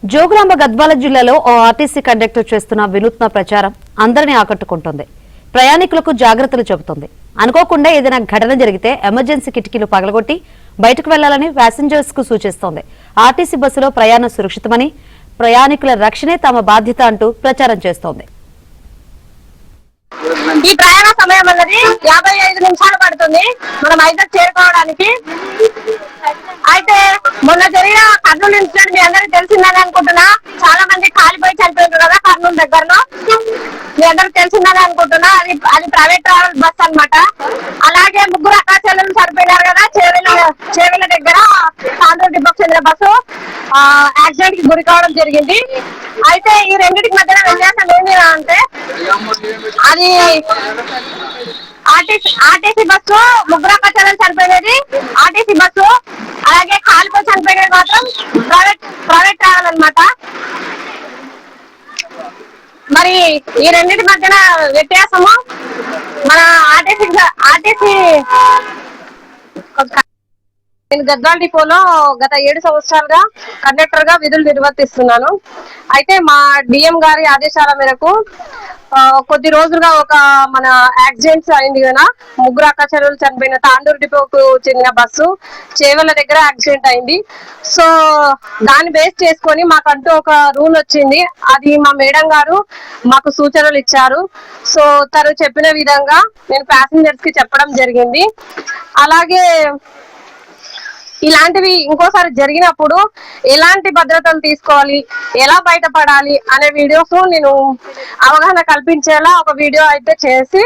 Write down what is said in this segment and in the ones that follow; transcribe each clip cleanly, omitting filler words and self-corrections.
జోగులాంబ గద్వాల జిల్లాలో ఓ RTC conductor చేస్తున్న వినూత్న ప్రచారం అందరినీ ఆకట్టుకుంటోంది. ప్రయాణికులకు జాగ్రత్తలు చెబుతోంది. అనుకోకుండా ఏదైనా ఘటన జరిగితే ఎమర్జెన్సీ కిటికీలు పగలగొట్టి బయటకు వెళ్లాలని ప్యాసింజర్స్ కు సూచిస్తోంది. ఆర్టీసీ బస్సులో ప్రయాణం సురక్షితమని, ప్రయాణికుల రక్షణే తమ బాధ్యత అంటూ ప్రచారం చేస్తోంది. ఈ ప్రయాణ సమయం అన్నది 55 నిమిషాలు పడుతుంది మనం హైదరాబాద్ చేరుకోవడానికి. అయితే మొన్న జరిగిన కర్నూలు ఇన్సిడెంట్ మీ అందరికి తెలిసిందని అనుకుంటున్నా. చాలా మంది కాలిపోయి చనిపోయారు కదా కర్నూలు దగ్గరలో, మీ అందరికి తెలిసిందని అనుకుంటున్నా. అది ప్రైవేట్ ట్రావెల్ బస్ అన్నమాట. అలాగే ముగ్గురు అక్కాచెల్లెలు చనిపోయినారు కదా చేవెళ్ళ దగ్గర తాండూరు డిపోకి చెందిన బస్సు యాక్సిడెంట్ కి గురి కావడం జరిగింది. అయితే ఈ రెండింటికి మధ్యన వ్యత్యాసం ఏంటి అంటే, అది ఆర్టీసీ బస్సు ముగ్గురు అక్కాచెల్లెలు చనిపోయినది ఆర్టీసీ బస్సు, అలాగే కాలిపోయి చనిపోయినది మాత్రం ప్రైవేట్ ట్రావెల్ అన్నమాట. మరి ఈ రెండింటి మధ్యన వ్యత్యాసము, మన ఆర్టీసీ నేను గద్వాల డిపోలో గత 7 సంవత్సరాలుగా కండక్టర్ గా విధులు నిర్వర్తిస్తున్నాను. అయితే మా డిఎం గారి ఆదేశాల మేరకు కొద్ది రోజులుగా ఒక మన యాక్సిడెంట్స్ అయింది కదా, ముగ్గురు అక్కాచెల్లెలు చనిపోయిన తాండూరు డిపోకు చెందిన బస్సు చేవెళ్ళ దగ్గర యాక్సిడెంట్ అయింది. సో దాన్ని బేస్ చేసుకొని మాకంటూ ఒక రూల్ వచ్చింది. అది మా మేడం గారు మాకు సూచనలు ఇచ్చారు. సో తను చెప్పిన విధంగా నేను ప్యాసింజర్స్ కి చెప్పడం జరిగింది. అలాగే ఇలాంటివి ఇంకోసారి జరిగినప్పుడు ఎలాంటి భద్రతలు తీసుకోవాలి, ఎలా బయటపడాలి అనే వీడియోస్ నేను అవగాహన కల్పించేలా ఒక వీడియో అయితే చేసి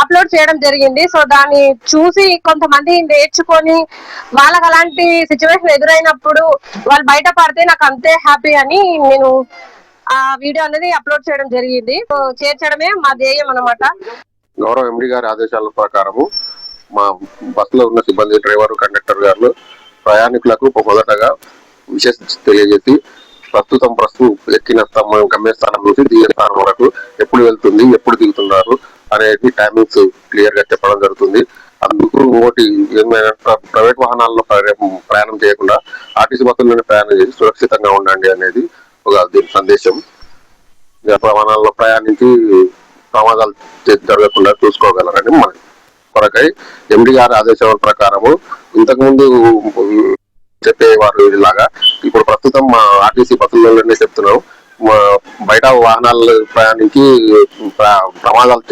అప్లోడ్ చేయడం జరిగింది. సో దాన్ని చూసి కొంతమంది నేర్చుకొని వాళ్ళకి అలాంటి సిచ్యువేషన్ ఎదురైనప్పుడు వాళ్ళు బయటపడితే నాకు అంతే హ్యాపీ అని నేను ఆ వీడియో అనేది అప్లోడ్ చేయడం జరిగింది. చేర్చడమే మా ధ్యేయం అన్నమాట. గౌరవ ఎండి గారి ఆదేశాల ప్రకారము మా బస్సులో ఉన్న సిబ్బంది, డ్రైవర్, కండక్టర్ గారు ప్రయాణికులకు మొదటగా విశేష తెలియజేసి ప్రస్తుతం ఎక్కిన గమ్యస్థానం నుంచి దిగే స్థానం వరకు ఎప్పుడు వెళ్తుంది, ఎప్పుడు దిగుతున్నారు అనేది టైమింగ్స్ క్లియర్ గా చెప్పడం జరుగుతుంది. అందుకు ఇంకోటి ఏమైనా ప్రైవేట్ వాహనాల్లో ప్రయాణం చేయకుండా ఆర్టీసీ బస్సుల్లోనే ప్రయాణం చేసి సురక్షితంగా ఉండండి అనేది దీని సందేశం. వాహనాల్లో ప్రయాణించి ప్రమాదాలు జరగకుండా చూసుకోగలరని మన కొరకై ఎండి గారి ఆదేశాల ప్రకారము ఇంతకుముందు చెప్పేవారు ఇలాగా ఇప్పుడు ప్రస్తుతం మా ఆర్టీసీ బస్సుల్లోనే చెప్తున్నాం. బయట వాహనాలు ప్రయాణించి ప్రమాదాలు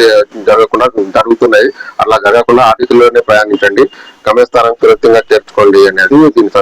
జరగకుండా జరుగుతున్నాయి. అలా జరగకుండా ఆర్టీసీలోనే ప్రయాణించండి, గమ్యస్థానం సురక్షితంగా చేర్చుకోండి అనేది దీని